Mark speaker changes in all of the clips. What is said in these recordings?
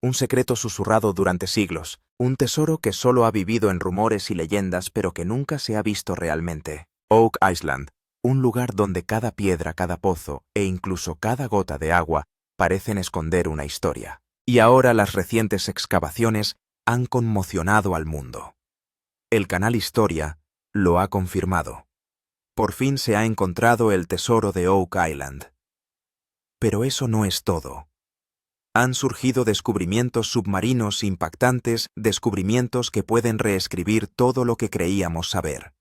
Speaker 1: Un secreto susurrado durante siglos, un tesoro que solo ha vivido en rumores y leyendas pero que nunca se ha visto realmente. Oak Island, un lugar donde cada piedra, cada pozo e incluso cada gota de agua parecen esconder una historia. Y ahora las recientes excavaciones han conmocionado al mundo. El canal Historia lo ha confirmado. Por fin se ha encontrado el tesoro de Oak Island. Pero eso no es todo. Han surgido descubrimientos submarinos impactantes, descubrimientos que pueden reescribir todo lo que creíamos saber.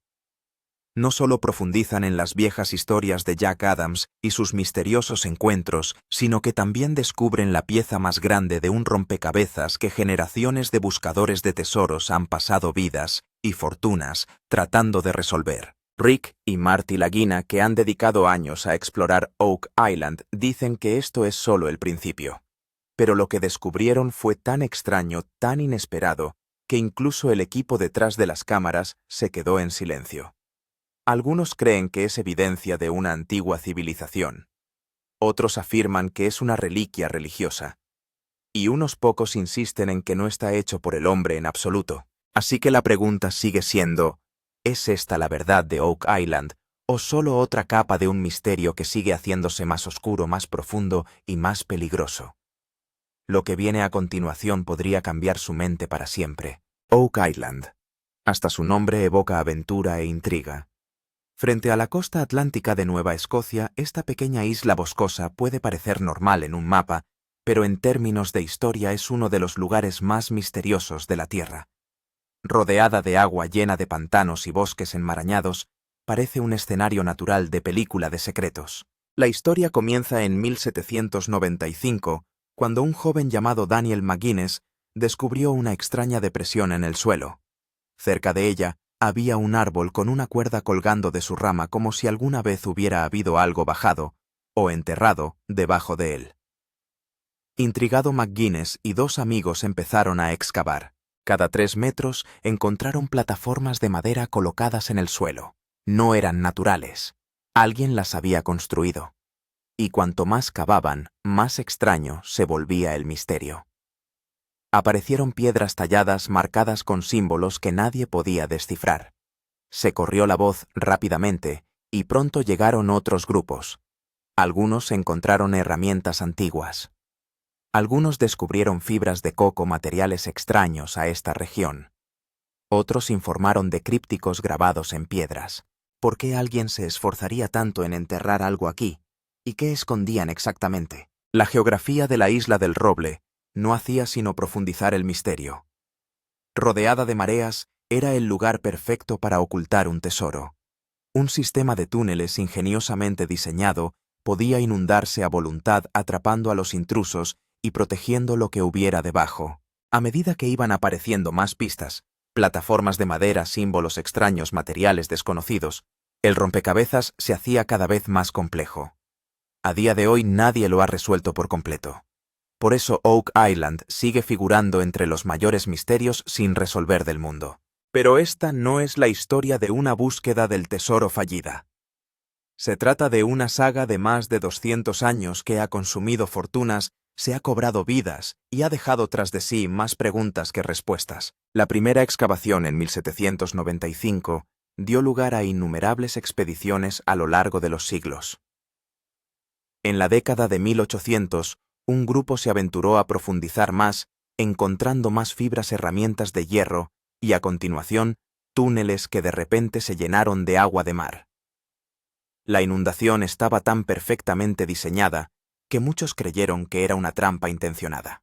Speaker 1: No solo profundizan en las viejas historias de Jack Adams y sus misteriosos encuentros, sino que también descubren la pieza más grande de un rompecabezas que generaciones de buscadores de tesoros han pasado vidas y fortunas tratando de resolver. Rick y Marty Lagina, que han dedicado años a explorar Oak Island, dicen que esto es solo el principio. Pero lo que descubrieron fue tan extraño, tan inesperado, que incluso el equipo detrás de las cámaras se quedó en silencio. Algunos creen que es evidencia de una antigua civilización. Otros afirman que es una reliquia religiosa. Y unos pocos insisten en que no está hecho por el hombre en absoluto. Así que la pregunta sigue siendo, ¿es esta la verdad de Oak Island o solo otra capa de un misterio que sigue haciéndose más oscuro, más profundo y más peligroso? Lo que viene a continuación podría cambiar su mente para siempre. Oak Island. Hasta su nombre evoca aventura e intriga. Frente a la costa atlántica de Nueva Escocia, esta pequeña isla boscosa puede parecer normal en un mapa, pero en términos de historia es uno de los lugares más misteriosos de la Tierra. Rodeada de agua llena de pantanos y bosques enmarañados, parece un escenario natural de película de secretos. La historia comienza en 1795, cuando un joven llamado Daniel McGuinness descubrió una extraña depresión en el suelo. Cerca de ella había un árbol con una cuerda colgando de su rama como si alguna vez hubiera habido algo bajado o enterrado debajo de él. Intrigado, McGuinness y dos amigos empezaron a excavar. Cada 3 metros encontraron plataformas de madera colocadas en el suelo. No eran naturales. Alguien las había construido. Y cuanto más cavaban, más extraño se volvía el misterio. Aparecieron piedras talladas marcadas con símbolos que nadie podía descifrar. Se corrió la voz rápidamente y pronto llegaron otros grupos. Algunos encontraron herramientas antiguas. Algunos descubrieron fibras de coco, materiales extraños a esta región. Otros informaron de crípticos grabados en piedras. ¿Por qué alguien se esforzaría tanto en enterrar algo aquí? ¿Y qué escondían exactamente? La geografía de la isla del Roble no hacía sino profundizar el misterio. Rodeada de mareas, era el lugar perfecto para ocultar un tesoro. Un sistema de túneles ingeniosamente diseñado podía inundarse a voluntad atrapando a los intrusos y protegiendo lo que hubiera debajo. A medida que iban apareciendo más pistas, plataformas de madera, símbolos extraños, materiales desconocidos, el rompecabezas se hacía cada vez más complejo. A día de hoy nadie lo ha resuelto por completo. Por eso Oak Island sigue figurando entre los mayores misterios sin resolver del mundo. Pero esta no es la historia de una búsqueda del tesoro fallida. Se trata de una saga de más de 200 años que ha consumido fortunas, se ha cobrado vidas y ha dejado tras de sí más preguntas que respuestas. La primera excavación en 1795 dio lugar a innumerables expediciones a lo largo de los siglos. En la década de 1800, un grupo se aventuró a profundizar más, encontrando más fibras, herramientas de hierro y, a continuación, túneles que de repente se llenaron de agua de mar. La inundación estaba tan perfectamente diseñada que muchos creyeron que era una trampa intencionada.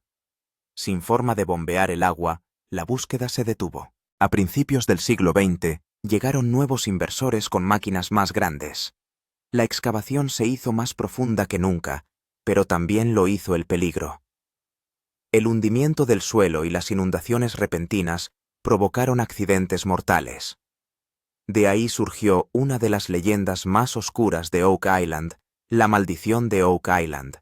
Speaker 1: Sin forma de bombear el agua, la búsqueda se detuvo. A principios del siglo XX, llegaron nuevos inversores con máquinas más grandes. La excavación se hizo más profunda que nunca, pero también lo hizo el peligro. El hundimiento del suelo y las inundaciones repentinas provocaron accidentes mortales. De ahí surgió una de las leyendas más oscuras de Oak Island, la maldición de Oak Island.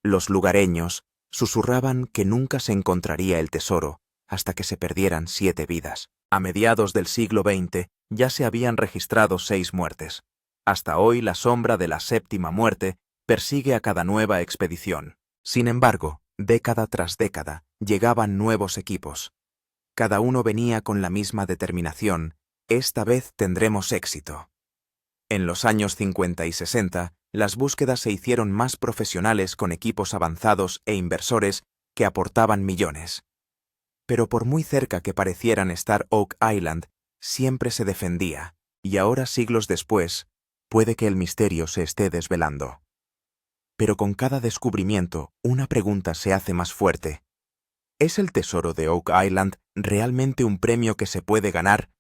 Speaker 1: Los lugareños susurraban que nunca se encontraría el tesoro hasta que se perdieran 7 vidas. A mediados del siglo XX ya se habían registrado 6 muertes. Hasta hoy la sombra de la 7ª muerte persigue a cada nueva expedición. Sin embargo, década tras década, llegaban nuevos equipos. Cada uno venía con la misma determinación: esta vez tendremos éxito. En los años 50 y 60, las búsquedas se hicieron más profesionales con equipos avanzados e inversores que aportaban millones. Pero por muy cerca que parecieran estar Oak Island, siempre se defendía, y ahora, siglos después, puede que el misterio se esté desvelando. Pero con cada descubrimiento, una pregunta se hace más fuerte. ¿Es el tesoro de Oak Island realmente un premio que se puede ganar,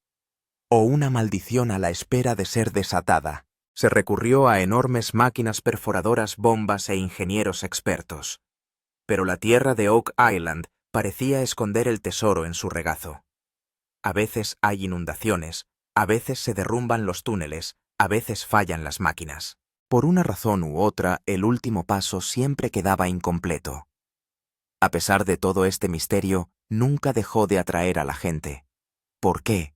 Speaker 1: o una maldición a la espera de ser desatada? Se recurrió a enormes máquinas perforadoras, bombas e ingenieros expertos. Pero la tierra de Oak Island parecía esconder el tesoro en su regazo. A veces hay inundaciones, a veces se derrumban los túneles, a veces fallan las máquinas. Por una razón u otra, el último paso siempre quedaba incompleto. A pesar de todo este misterio, nunca dejó de atraer a la gente. ¿Por qué?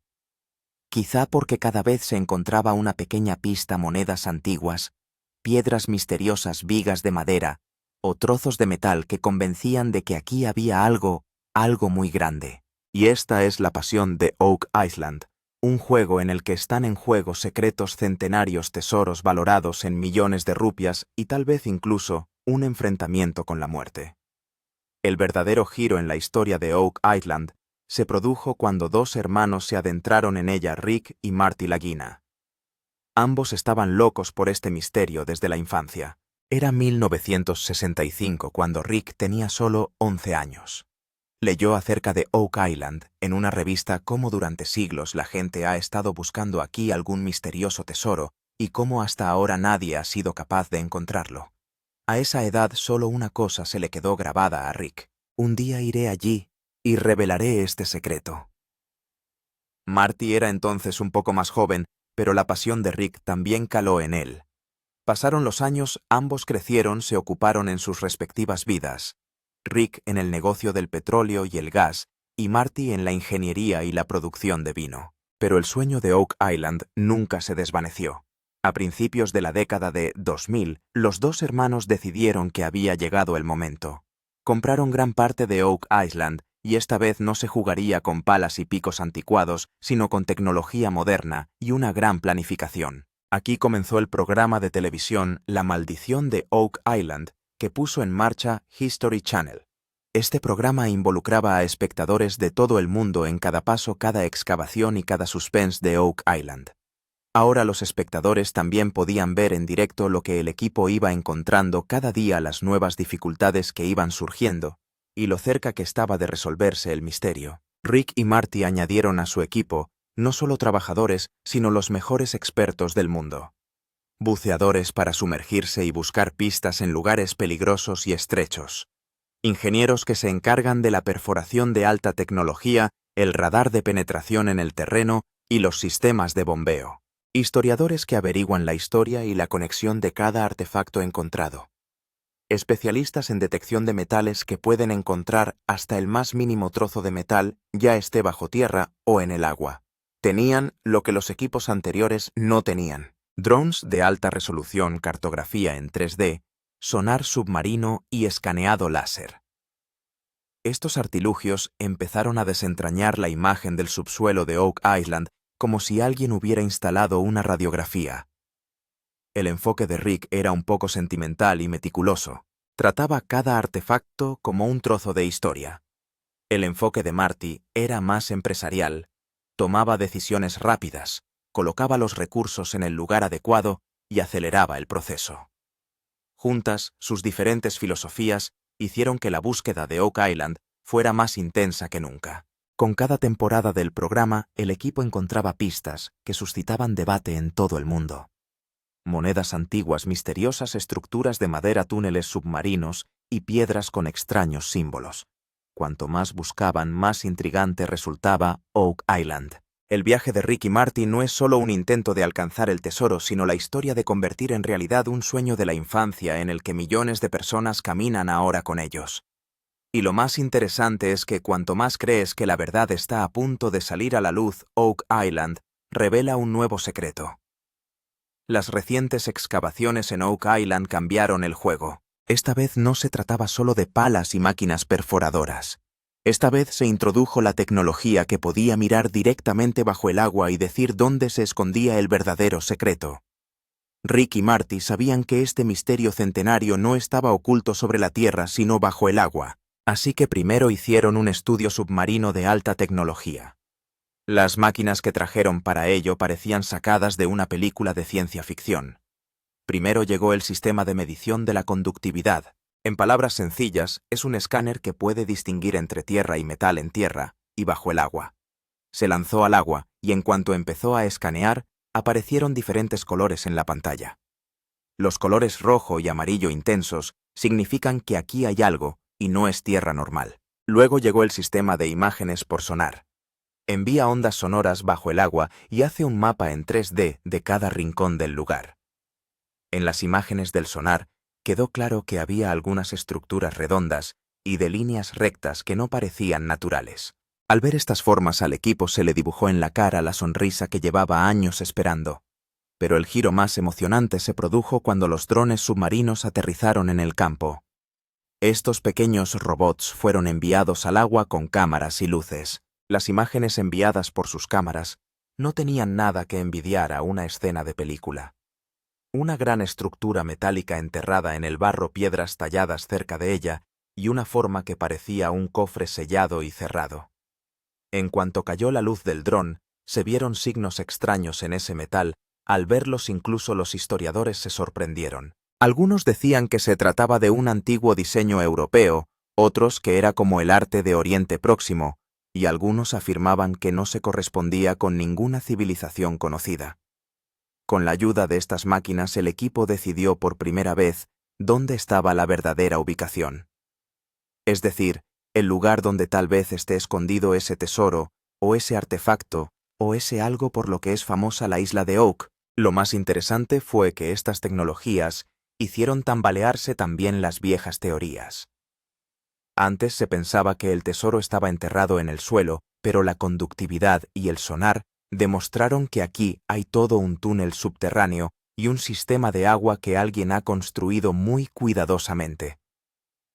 Speaker 1: Quizá porque cada vez se encontraba una pequeña pista, monedas antiguas, piedras misteriosas, vigas de madera o trozos de metal que convencían de que aquí había algo muy grande. Y esta es la pasión de Oak Island, un juego en el que están en juego secretos centenarios, tesoros valorados en millones de rupias y tal vez incluso un enfrentamiento con la muerte. El verdadero giro en la historia de Oak Island se produjo cuando dos hermanos se adentraron en ella, Rick y Marty Lagina. Ambos estaban locos por este misterio desde la infancia. Era 1965 cuando Rick tenía solo 11 años. Leyó acerca de Oak Island en una revista cómo durante siglos la gente ha estado buscando aquí algún misterioso tesoro y cómo hasta ahora nadie ha sido capaz de encontrarlo. A esa edad solo una cosa se le quedó grabada a Rick: un día iré allí y revelaré este secreto. Marty era entonces un poco más joven, pero la pasión de Rick también caló en él. Pasaron los años, ambos crecieron, se ocuparon en sus respectivas vidas. Rick en el negocio del petróleo y el gas, y Marty en la ingeniería y la producción de vino. Pero el sueño de Oak Island nunca se desvaneció. A principios de la década de 2000, los dos hermanos decidieron que había llegado el momento. Compraron gran parte de Oak Island, y esta vez no se jugaría con palas y picos anticuados, sino con tecnología moderna y una gran planificación. Aquí comenzó el programa de televisión La Maldición de Oak Island, que puso en marcha History Channel. Este programa involucraba a espectadores de todo el mundo en cada paso, cada excavación y cada suspense de Oak Island. Ahora los espectadores también podían ver en directo lo que el equipo iba encontrando cada día, las nuevas dificultades que iban surgiendo, y lo cerca que estaba de resolverse el misterio. Rick y Marty añadieron a su equipo no solo trabajadores, sino los mejores expertos del mundo. Buceadores para sumergirse y buscar pistas en lugares peligrosos y estrechos. Ingenieros que se encargan de la perforación de alta tecnología, el radar de penetración en el terreno y los sistemas de bombeo. Historiadores que averiguan la historia y la conexión de cada artefacto encontrado. Especialistas en detección de metales que pueden encontrar hasta el más mínimo trozo de metal, ya esté bajo tierra o en el agua. Tenían lo que los equipos anteriores no tenían: drones de alta resolución, cartografía en 3D, sonar submarino y escaneado láser. Estos artilugios empezaron a desentrañar la imagen del subsuelo de Oak Island como si alguien hubiera instalado una radiografía. El enfoque de Rick era un poco sentimental y meticuloso. Trataba cada artefacto como un trozo de historia. El enfoque de Marty era más empresarial. Tomaba decisiones rápidas, colocaba los recursos en el lugar adecuado y aceleraba el proceso. Juntas, sus diferentes filosofías hicieron que la búsqueda de Oak Island fuera más intensa que nunca. Con cada temporada del programa, el equipo encontraba pistas que suscitaban debate en todo el mundo. Monedas antiguas misteriosas, estructuras de madera, túneles submarinos y piedras con extraños símbolos. Cuanto más buscaban, más intrigante resultaba Oak Island. El viaje de Rick y Marty no es solo un intento de alcanzar el tesoro, sino la historia de convertir en realidad un sueño de la infancia en el que millones de personas caminan ahora con ellos. Y lo más interesante es que cuanto más crees que la verdad está a punto de salir a la luz, Oak Island revela un nuevo secreto. Las recientes excavaciones en Oak Island cambiaron el juego. Esta vez no se trataba solo de palas y máquinas perforadoras. Esta vez se introdujo la tecnología que podía mirar directamente bajo el agua y decir dónde se escondía el verdadero secreto. Rick y Marty sabían que este misterio centenario no estaba oculto sobre la Tierra sino bajo el agua, así que primero hicieron un estudio submarino de alta tecnología. Las máquinas que trajeron para ello parecían sacadas de una película de ciencia ficción. Primero llegó el sistema de medición de la conductividad. En palabras sencillas, es un escáner que puede distinguir entre tierra y metal en tierra y bajo el agua. Se lanzó al agua y en cuanto empezó a escanear, aparecieron diferentes colores en la pantalla. Los colores rojo y amarillo intensos significan que aquí hay algo y no es tierra normal. Luego llegó el sistema de imágenes por sonar. Envía ondas sonoras bajo el agua y hace un mapa en 3D de cada rincón del lugar. En las imágenes del sonar quedó claro que había algunas estructuras redondas y de líneas rectas que no parecían naturales. Al ver estas formas al equipo se le dibujó en la cara la sonrisa que llevaba años esperando. Pero el giro más emocionante se produjo cuando los drones submarinos aterrizaron en el campo. Estos pequeños robots fueron enviados al agua con cámaras y luces. Las imágenes enviadas por sus cámaras no tenían nada que envidiar a una escena de película. Una gran estructura metálica enterrada en el barro, piedras talladas cerca de ella y una forma que parecía un cofre sellado y cerrado. En cuanto cayó la luz del dron, se vieron signos extraños en ese metal. Al verlos incluso los historiadores se sorprendieron. Algunos decían que se trataba de un antiguo diseño europeo, otros que era como el arte de Oriente Próximo, y algunos afirmaban que no se correspondía con ninguna civilización conocida. Con la ayuda de estas máquinas el equipo decidió por primera vez dónde estaba la verdadera ubicación. Es decir, el lugar donde tal vez esté escondido ese tesoro, o ese artefacto, o ese algo por lo que es famosa la isla de Oak. Lo más interesante fue que estas tecnologías hicieron tambalearse también las viejas teorías. Antes se pensaba que el tesoro estaba enterrado en el suelo, pero la conductividad y el sonar demostraron que aquí hay todo un túnel subterráneo y un sistema de agua que alguien ha construido muy cuidadosamente.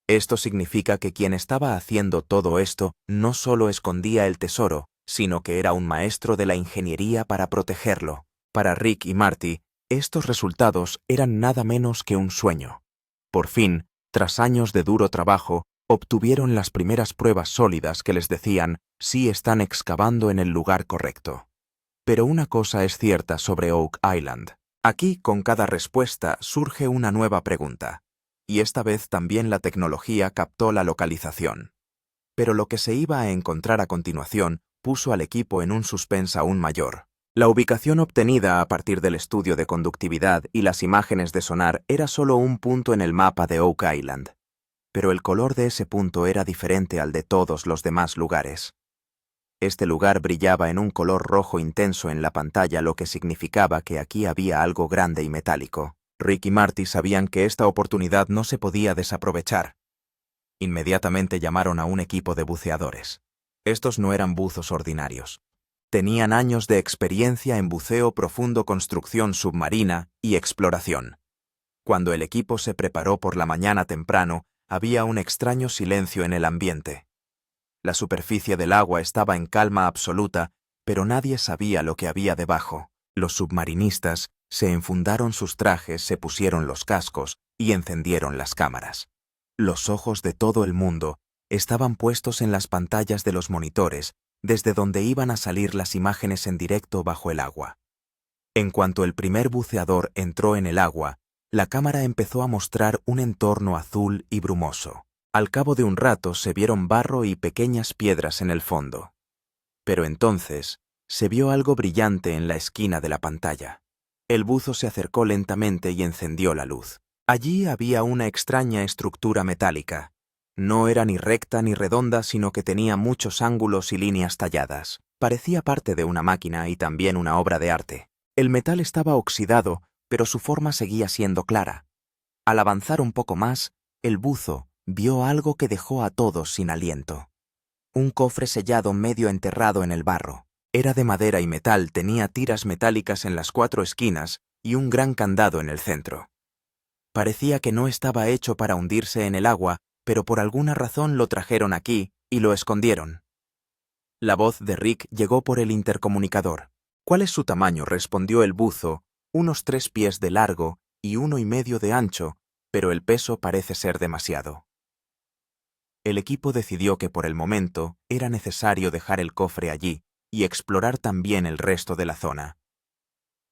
Speaker 1: Esto significa que quien estaba haciendo todo esto no solo escondía el tesoro, sino que era un maestro de la ingeniería para protegerlo. Para Rick y Marty, estos resultados eran nada menos que un sueño. Por fin, tras años de duro trabajo, obtuvieron las primeras pruebas sólidas que les decían si están excavando en el lugar correcto. Pero una cosa es cierta sobre Oak Island. Aquí, con cada respuesta, surge una nueva pregunta. Y esta vez también la tecnología captó la localización. Pero lo que se iba a encontrar a continuación puso al equipo en un suspense aún mayor. La ubicación obtenida a partir del estudio de conductividad y las imágenes de sonar era solo un punto en el mapa de Oak Island. Pero el color de ese punto era diferente al de todos los demás lugares. Este lugar brillaba en un color rojo intenso en la pantalla, lo que significaba que aquí había algo grande y metálico. Rick y Marty sabían que esta oportunidad no se podía desaprovechar. Inmediatamente llamaron a un equipo de buceadores. Estos no eran buzos ordinarios. Tenían años de experiencia en buceo profundo, construcción submarina y exploración. Cuando el equipo se preparó por la mañana temprano, había un extraño silencio en el ambiente. La superficie del agua estaba en calma absoluta, pero nadie sabía lo que había debajo. Los submarinistas se enfundaron sus trajes, se pusieron los cascos y encendieron las cámaras. Los ojos de todo el mundo estaban puestos en las pantallas de los monitores, desde donde iban a salir las imágenes en directo bajo el agua. En cuanto el primer buceador entró en el agua, la cámara empezó a mostrar un entorno azul y brumoso. Al cabo de un rato se vieron barro y pequeñas piedras en el fondo. Pero entonces se vio algo brillante en la esquina de la pantalla. El buzo se acercó lentamente y encendió la luz. Allí había una extraña estructura metálica. No era ni recta ni redonda, sino que tenía muchos ángulos y líneas talladas. Parecía parte de una máquina y también una obra de arte. El metal estaba oxidado, pero su forma seguía siendo clara. Al avanzar un poco más, el buzo vio algo que dejó a todos sin aliento. Un cofre sellado medio enterrado en el barro. Era de madera y metal, tenía tiras metálicas en las 4 esquinas y un gran candado en el centro. Parecía que no estaba hecho para hundirse en el agua, pero por alguna razón lo trajeron aquí y lo escondieron. La voz de Rick llegó por el intercomunicador. ¿Cuál es su tamaño?, respondió el buzo. Unos 3 pies de largo y 1,5 de ancho, pero el peso parece ser demasiado. El equipo decidió que por el momento era necesario dejar el cofre allí y explorar también el resto de la zona.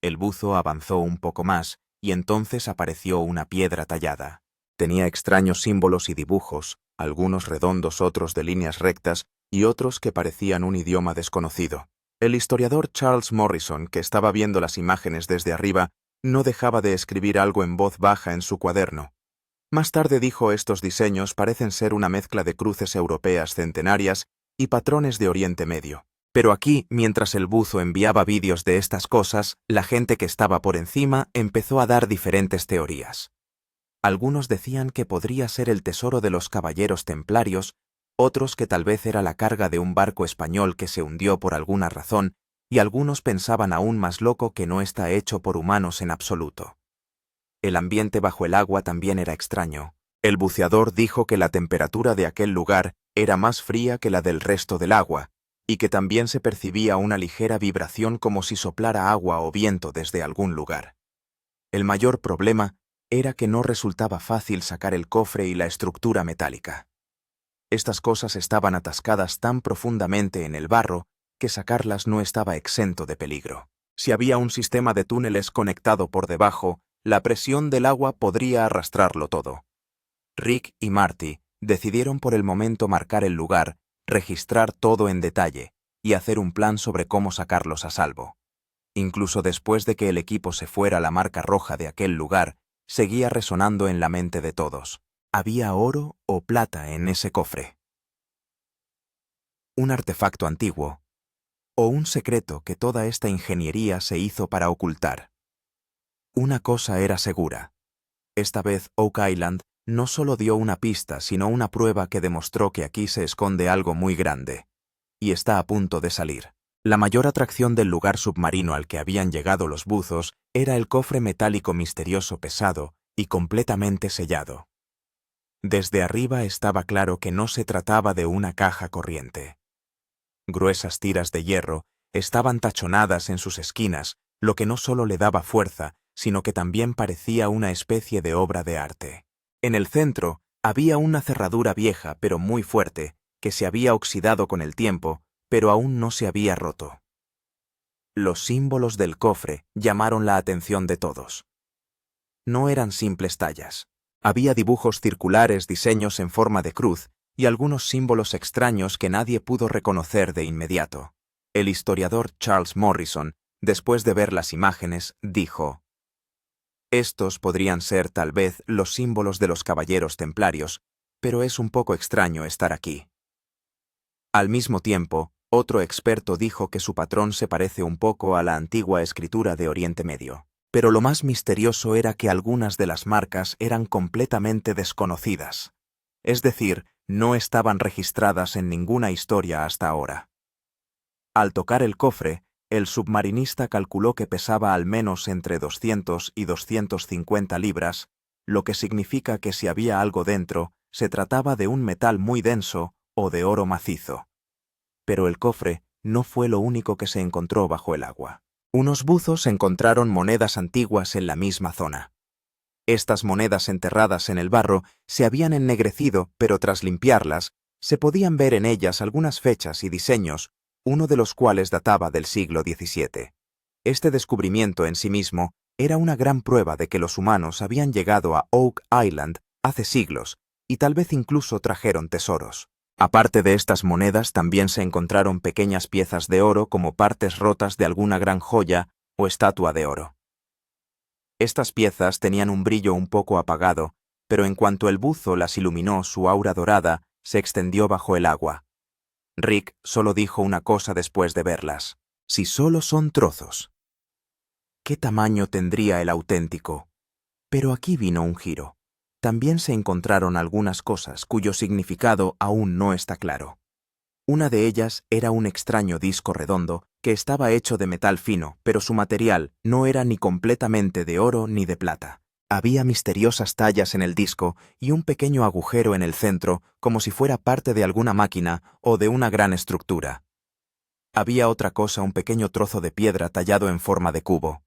Speaker 1: El buzo avanzó un poco más y entonces apareció una piedra tallada. Tenía extraños símbolos y dibujos, algunos redondos, otros de líneas rectas y otros que parecían un idioma desconocido. El historiador Charles Morrison, que estaba viendo las imágenes desde arriba, no dejaba de escribir algo en voz baja en su cuaderno. Más tarde dijo: estos diseños parecen ser una mezcla de cruces europeas centenarias y patrones de Oriente Medio. Pero aquí, mientras el buzo enviaba vídeos de estas cosas, la gente que estaba por encima empezó a dar diferentes teorías. Algunos decían que podría ser el tesoro de los caballeros templarios, otros que tal vez era la carga de un barco español que se hundió por alguna razón, y algunos pensaban aún más loco que no está hecho por humanos en absoluto. El ambiente bajo el agua también era extraño. El buceador dijo que la temperatura de aquel lugar era más fría que la del resto del agua, y que también se percibía una ligera vibración como si soplara agua o viento desde algún lugar. El mayor problema era que no resultaba fácil sacar el cofre y la estructura metálica. Estas cosas estaban atascadas tan profundamente en el barro que sacarlas no estaba exento de peligro. Si había un sistema de túneles conectado por debajo, la presión del agua podría arrastrarlo todo. Rick y Marty decidieron por el momento marcar el lugar, registrar todo en detalle y hacer un plan sobre cómo sacarlos a salvo. Incluso después de que el equipo se fuera, la marca roja de aquel lugar seguía resonando en la mente de todos. ¿Había oro o plata en ese cofre? ¿Un artefacto antiguo? ¿O un secreto que toda esta ingeniería se hizo para ocultar? Una cosa era segura. Esta vez Oak Island no solo dio una pista, sino una prueba que demostró que aquí se esconde algo muy grande. Y está a punto de salir. La mayor atracción del lugar submarino al que habían llegado los buzos era el cofre metálico misterioso, pesado y completamente sellado. Desde arriba estaba claro que no se trataba de una caja corriente. Gruesas tiras de hierro estaban tachonadas en sus esquinas, lo que no solo le daba fuerza, sino que también parecía una especie de obra de arte. En el centro había una cerradura vieja pero muy fuerte, que se había oxidado con el tiempo, pero aún no se había roto. Los símbolos del cofre llamaron la atención de todos. No eran simples tallas. Había dibujos circulares, diseños en forma de cruz y algunos símbolos extraños que nadie pudo reconocer de inmediato. El historiador Charles Morrison, después de ver las imágenes, dijo: estos podrían ser tal vez los símbolos de los caballeros templarios, pero es un poco extraño estar aquí. Al mismo tiempo, otro experto dijo que su patrón se parece un poco a la antigua escritura de Oriente Medio. Pero lo más misterioso era que algunas de las marcas eran completamente desconocidas. Es decir, no estaban registradas en ninguna historia hasta ahora. Al tocar el cofre, el submarinista calculó que pesaba al menos entre 200 y 250 libras, lo que significa que si había algo dentro, se trataba de un metal muy denso o de oro macizo. Pero el cofre no fue lo único que se encontró bajo el agua. Unos buzos encontraron monedas antiguas en la misma zona. Estas monedas enterradas en el barro se habían ennegrecido, pero tras limpiarlas, se podían ver en ellas algunas fechas y diseños, uno de los cuales databa del siglo XVII. Este descubrimiento en sí mismo era una gran prueba de que los humanos habían llegado a Oak Island hace siglos y tal vez incluso trajeron tesoros. Aparte de estas monedas, también se encontraron pequeñas piezas de oro como partes rotas de alguna gran joya o estatua de oro. Estas piezas tenían un brillo un poco apagado, pero en cuanto el buzo las iluminó, su aura dorada se extendió bajo el agua. Rick solo dijo una cosa después de verlas: si solo son trozos, ¿qué tamaño tendría el auténtico? Pero aquí vino un giro. También se encontraron algunas cosas cuyo significado aún no está claro. Una de ellas era un extraño disco redondo que estaba hecho de metal fino, pero su material no era ni completamente de oro ni de plata. Había misteriosas tallas en el disco y un pequeño agujero en el centro, como si fuera parte de alguna máquina o de una gran estructura. Había otra cosa, un pequeño trozo de piedra tallado en forma de cubo.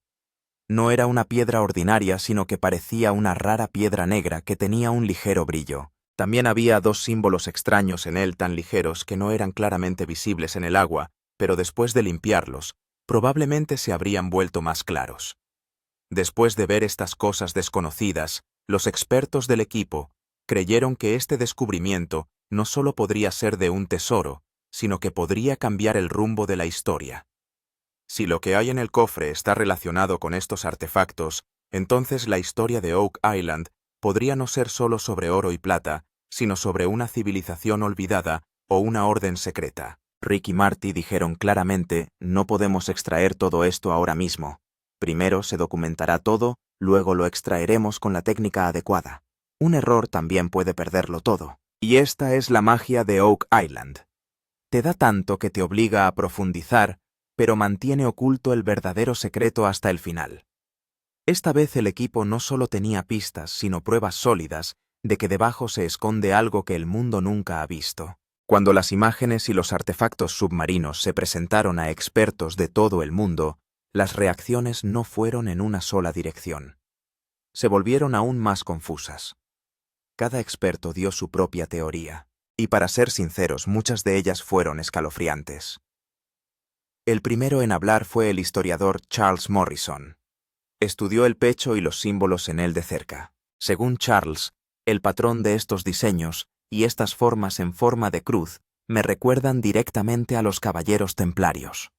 Speaker 1: No era una piedra ordinaria, sino que parecía una rara piedra negra que tenía un ligero brillo. También había dos símbolos extraños en él tan ligeros que no eran claramente visibles en el agua, pero después de limpiarlos, probablemente se habrían vuelto más claros. Después de ver estas cosas desconocidas, los expertos del equipo creyeron que este descubrimiento no solo podría ser de un tesoro, sino que podría cambiar el rumbo de la historia. Si lo que hay en el cofre está relacionado con estos artefactos, entonces la historia de Oak Island podría no ser solo sobre oro y plata, sino sobre una civilización olvidada o una orden secreta. Rick y Marty dijeron claramente: no podemos extraer todo esto ahora mismo. Primero se documentará todo, luego lo extraeremos con la técnica adecuada. Un error también puede perderlo todo. Y esta es la magia de Oak Island. Te da tanto que te obliga a profundizar, pero mantiene oculto el verdadero secreto hasta el final. Esta vez el equipo no solo tenía pistas, sino pruebas sólidas de que debajo se esconde algo que el mundo nunca ha visto. Cuando las imágenes y los artefactos submarinos se presentaron a expertos de todo el mundo, las reacciones no fueron en una sola dirección. Se volvieron aún más confusas. Cada experto dio su propia teoría, y para ser sinceros, muchas de ellas fueron escalofriantes. El primero en hablar fue el historiador Charles Morrison. Estudió el pecho y los símbolos en él de cerca. Según Charles, el patrón de estos diseños y estas formas en forma de cruz me recuerdan directamente a los Caballeros Templarios.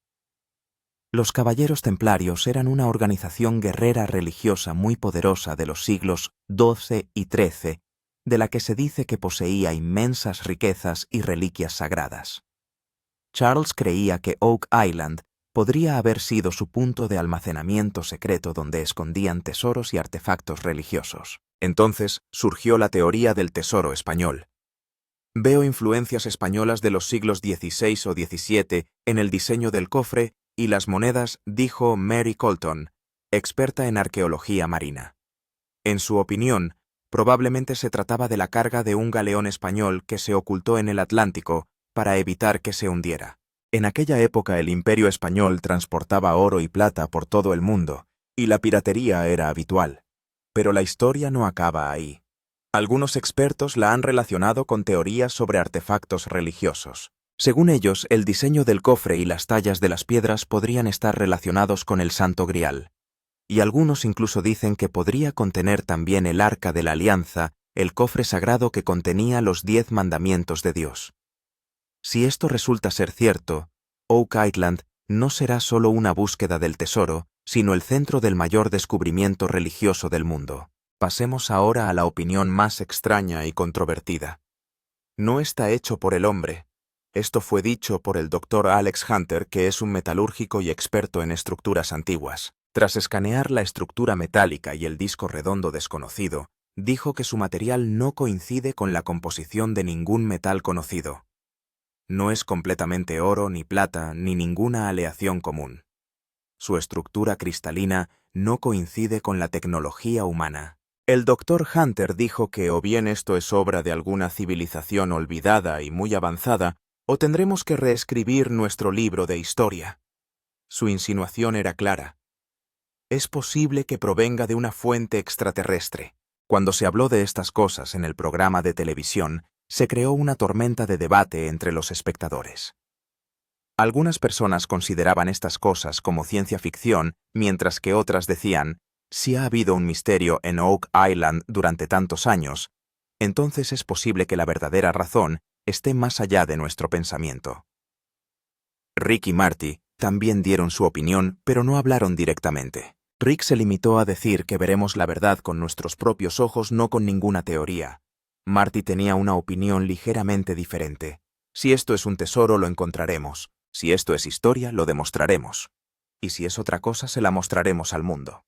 Speaker 1: Los Caballeros Templarios eran una organización guerrera religiosa muy poderosa de los siglos XII y XIII, de la que se dice que poseía inmensas riquezas y reliquias sagradas. Charles creía que Oak Island podría haber sido su punto de almacenamiento secreto donde escondían tesoros y artefactos religiosos. Entonces surgió la teoría del tesoro español. Veo influencias españolas de los siglos XVI o XVII en el diseño del cofre y las monedas, dijo Mary Colton, experta en arqueología marina. En su opinión, probablemente se trataba de la carga de un galeón español que se ocultó en el Atlántico para evitar que se hundiera. En aquella época el Imperio Español transportaba oro y plata por todo el mundo, y la piratería era habitual. Pero la historia no acaba ahí. Algunos expertos la han relacionado con teorías sobre artefactos religiosos. Según ellos, el diseño del cofre y las tallas de las piedras podrían estar relacionados con el Santo Grial. Y algunos incluso dicen que podría contener también el Arca de la Alianza, el cofre sagrado que contenía los 10 mandamientos de Dios. Si esto resulta ser cierto, Oak Island no será solo una búsqueda del tesoro, sino el centro del mayor descubrimiento religioso del mundo. Pasemos ahora a la opinión más extraña y controvertida. No está hecho por el hombre. Esto fue dicho por el Dr. Alex Hunter, que es un metalúrgico y experto en estructuras antiguas. Tras escanear la estructura metálica y el disco redondo desconocido, dijo que su material no coincide con la composición de ningún metal conocido. No es completamente oro, ni plata, ni ninguna aleación común. Su estructura cristalina no coincide con la tecnología humana. El Dr. Hunter dijo que o bien esto es obra de alguna civilización olvidada y muy avanzada, o tendremos que reescribir nuestro libro de historia. Su insinuación era clara. Es posible que provenga de una fuente extraterrestre. Cuando se habló de estas cosas en el programa de televisión, se creó una tormenta de debate entre los espectadores. Algunas personas consideraban estas cosas como ciencia ficción, mientras que otras decían: si ha habido un misterio en Oak Island durante tantos años, entonces es posible que la verdadera razón esté más allá de nuestro pensamiento. Rick y Marty también dieron su opinión, pero no hablaron directamente. Rick se limitó a decir que veremos la verdad con nuestros propios ojos, no con ninguna teoría. Marty tenía una opinión ligeramente diferente. Si esto es un tesoro, lo encontraremos. Si esto es historia, lo demostraremos. Y si es otra cosa, se la mostraremos al mundo.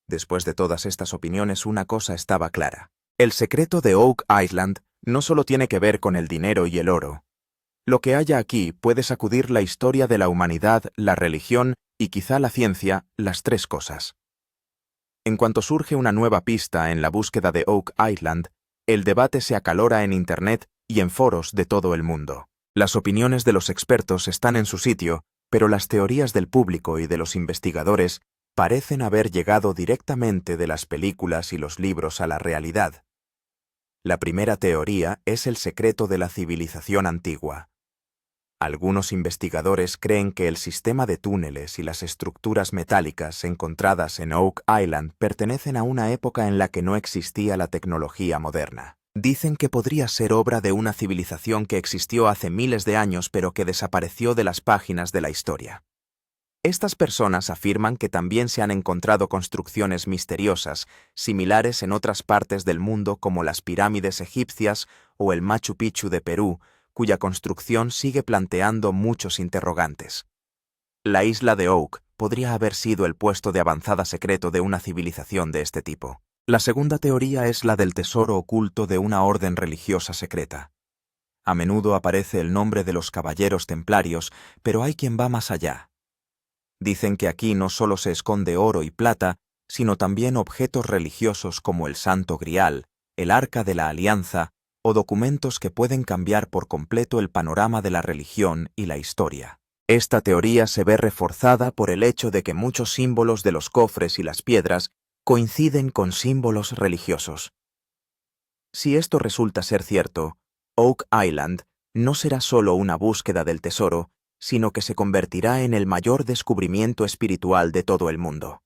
Speaker 1: Después de todas estas opiniones, una cosa estaba clara. El secreto de Oak Island no solo tiene que ver con el dinero y el oro. Lo que haya aquí puede sacudir la historia de la humanidad, la religión y quizá la ciencia, las tres cosas. En cuanto surge una nueva pista en la búsqueda de Oak Island, el debate se acalora en Internet y en foros de todo el mundo. Las opiniones de los expertos están en su sitio, pero las teorías del público y de los investigadores parecen haber llegado directamente de las películas y los libros a la realidad. La primera teoría es el secreto de la civilización antigua. Algunos investigadores creen que el sistema de túneles y las estructuras metálicas encontradas en Oak Island pertenecen a una época en la que no existía la tecnología moderna. Dicen que podría ser obra de una civilización que existió hace miles de años pero que desapareció de las páginas de la historia. Estas personas afirman que también se han encontrado construcciones misteriosas, similares en otras partes del mundo como las pirámides egipcias o el Machu Picchu de Perú, cuya construcción sigue planteando muchos interrogantes. La isla de Oak podría haber sido el puesto de avanzada secreto de una civilización de este tipo. La segunda teoría es la del tesoro oculto de una orden religiosa secreta. A menudo aparece el nombre de los caballeros templarios, pero hay quien va más allá. Dicen que aquí no solo se esconde oro y plata, sino también objetos religiosos como el Santo Grial, el Arca de la Alianza, o documentos que pueden cambiar por completo el panorama de la religión y la historia. Esta teoría se ve reforzada por el hecho de que muchos símbolos de los cofres y las piedras coinciden con símbolos religiosos. Si esto resulta ser cierto, Oak Island no será solo una búsqueda del tesoro, sino que se convertirá en el mayor descubrimiento espiritual de todo el mundo.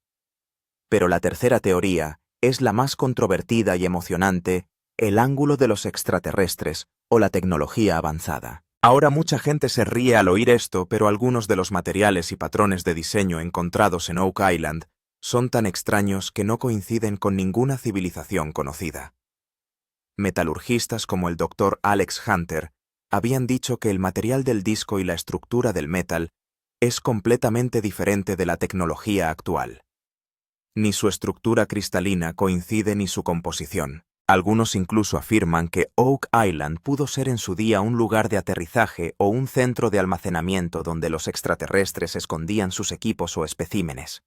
Speaker 1: Pero la tercera teoría es la más controvertida y emocionante: el ángulo de los extraterrestres o la tecnología avanzada. Ahora mucha gente se ríe al oír esto, pero algunos de los materiales y patrones de diseño encontrados en Oak Island son tan extraños que no coinciden con ninguna civilización conocida. Metalurgistas como el Dr. Alex Hunter habían dicho que el material del disco y la estructura del metal es completamente diferente de la tecnología actual. Ni su estructura cristalina coincide ni su composición. Algunos incluso afirman que Oak Island pudo ser en su día un lugar de aterrizaje o un centro de almacenamiento donde los extraterrestres escondían sus equipos o especímenes.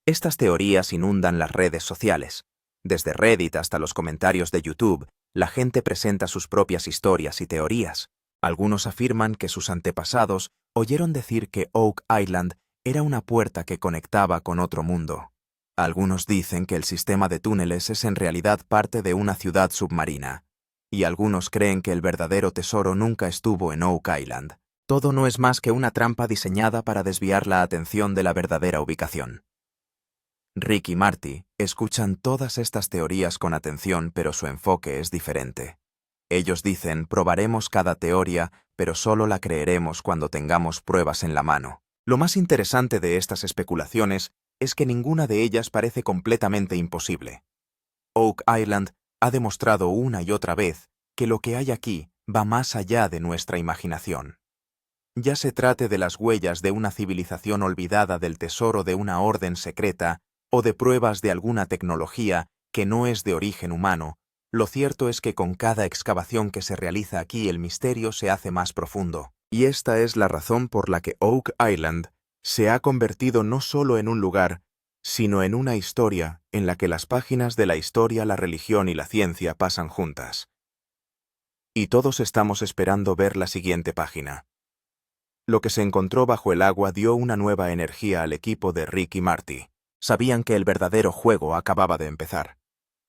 Speaker 1: Estas teorías inundan las redes sociales. Desde Reddit hasta los comentarios de YouTube, la gente presenta sus propias historias y teorías. Algunos afirman que sus antepasados oyeron decir que Oak Island era una puerta que conectaba con otro mundo. Algunos dicen que el sistema de túneles es en realidad parte de una ciudad submarina. Y algunos creen que el verdadero tesoro nunca estuvo en Oak Island. Todo no es más que una trampa diseñada para desviar la atención de la verdadera ubicación. Rick y Marty escuchan todas estas teorías con atención, pero su enfoque es diferente. Ellos dicen: probaremos cada teoría, pero solo la creeremos cuando tengamos pruebas en la mano. Lo más interesante de estas especulaciones es que ninguna de ellas parece completamente imposible. Oak Island ha demostrado una y otra vez que lo que hay aquí va más allá de nuestra imaginación. Ya se trate de las huellas de una civilización olvidada, del tesoro de una orden secreta o de pruebas de alguna tecnología que no es de origen humano, lo cierto es que con cada excavación que se realiza aquí el misterio se hace más profundo. Y esta es la razón por la que Oak Island se ha convertido no solo en un lugar, sino en una historia en la que las páginas de la historia, la religión y la ciencia pasan juntas. Y todos estamos esperando ver la siguiente página. Lo que se encontró bajo el agua dio una nueva energía al equipo de Rick y Marty. Sabían que el verdadero juego acababa de empezar.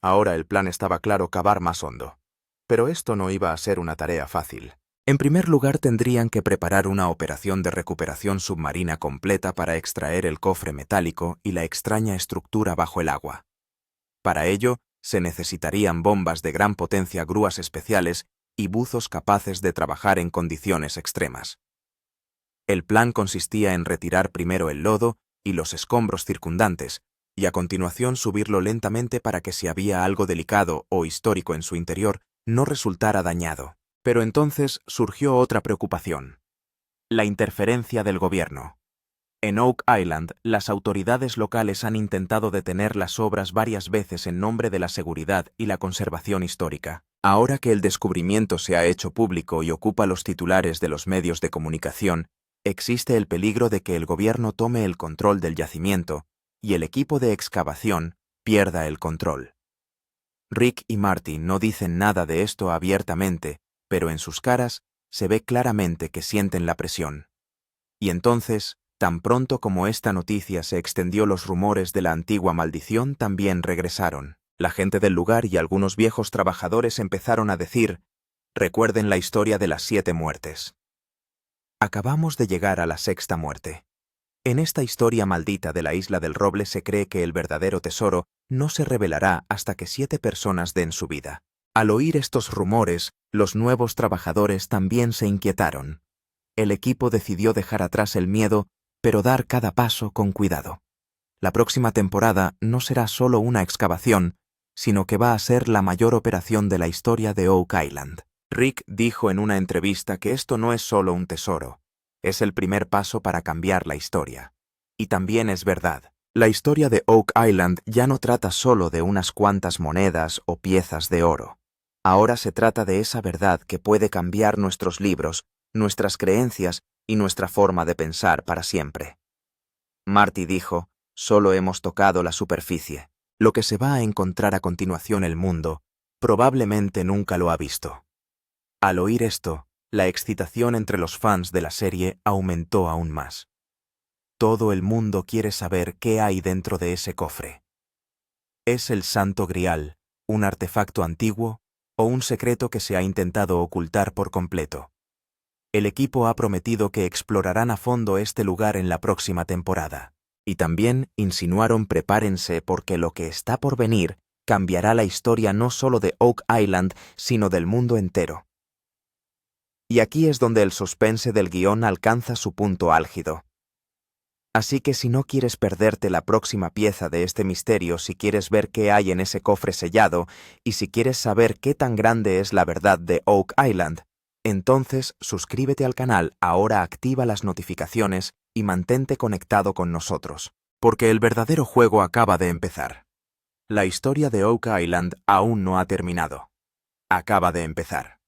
Speaker 1: Ahora el plan estaba claro: cavar más hondo. Pero esto no iba a ser una tarea fácil. En primer lugar, tendrían que preparar una operación de recuperación submarina completa para extraer el cofre metálico y la extraña estructura bajo el agua. Para ello, se necesitarían bombas de gran potencia, grúas especiales y buzos capaces de trabajar en condiciones extremas. El plan consistía en retirar primero el lodo y los escombros circundantes, y a continuación subirlo lentamente para que si había algo delicado o histórico en su interior, no resultara dañado. Pero entonces surgió otra preocupación: la interferencia del gobierno. En Oak Island, las autoridades locales han intentado detener las obras varias veces en nombre de la seguridad y la conservación histórica. Ahora que el descubrimiento se ha hecho público y ocupa los titulares de los medios de comunicación, existe el peligro de que el gobierno tome el control del yacimiento y el equipo de excavación pierda el control. Rick y Marty no dicen nada de esto abiertamente, pero en sus caras se ve claramente que sienten la presión. Y entonces, tan pronto como esta noticia se extendió, los rumores de la antigua maldición también regresaron. La gente del lugar y algunos viejos trabajadores empezaron a decir: recuerden la historia de las 7 muertes. Acabamos de llegar a la 6ª muerte. En esta historia maldita de la Isla del Roble se cree que el verdadero tesoro no se revelará hasta que 7 personas den su vida. Al oír estos rumores, los nuevos trabajadores también se inquietaron. El equipo decidió dejar atrás el miedo, pero dar cada paso con cuidado. La próxima temporada no será solo una excavación, sino que va a ser la mayor operación de la historia de Oak Island. Rick dijo en una entrevista que esto no es solo un tesoro, es el primer paso para cambiar la historia. Y también es verdad. La historia de Oak Island ya no trata solo de unas cuantas monedas o piezas de oro. Ahora se trata de esa verdad que puede cambiar nuestros libros, nuestras creencias y nuestra forma de pensar para siempre. Marty dijo: solo hemos tocado la superficie. Lo que se va a encontrar a continuación el mundo probablemente nunca lo ha visto. Al oír esto, la excitación entre los fans de la serie aumentó aún más. Todo el mundo quiere saber qué hay dentro de ese cofre. ¿Es el Santo Grial un artefacto antiguo o un secreto que se ha intentado ocultar por completo? El equipo ha prometido que explorarán a fondo este lugar en la próxima temporada. Y también insinuaron: prepárense porque lo que está por venir cambiará la historia no solo de Oak Island, sino del mundo entero. Y aquí es donde el suspense del guión alcanza su punto álgido. Así que si no quieres perderte la próxima pieza de este misterio, si quieres ver qué hay en ese cofre sellado, y si quieres saber qué tan grande es la verdad de Oak Island, entonces suscríbete al canal, ahora activa las notificaciones y mantente conectado con nosotros, porque el verdadero juego acaba de empezar. La historia de Oak Island aún no ha terminado. Acaba de empezar.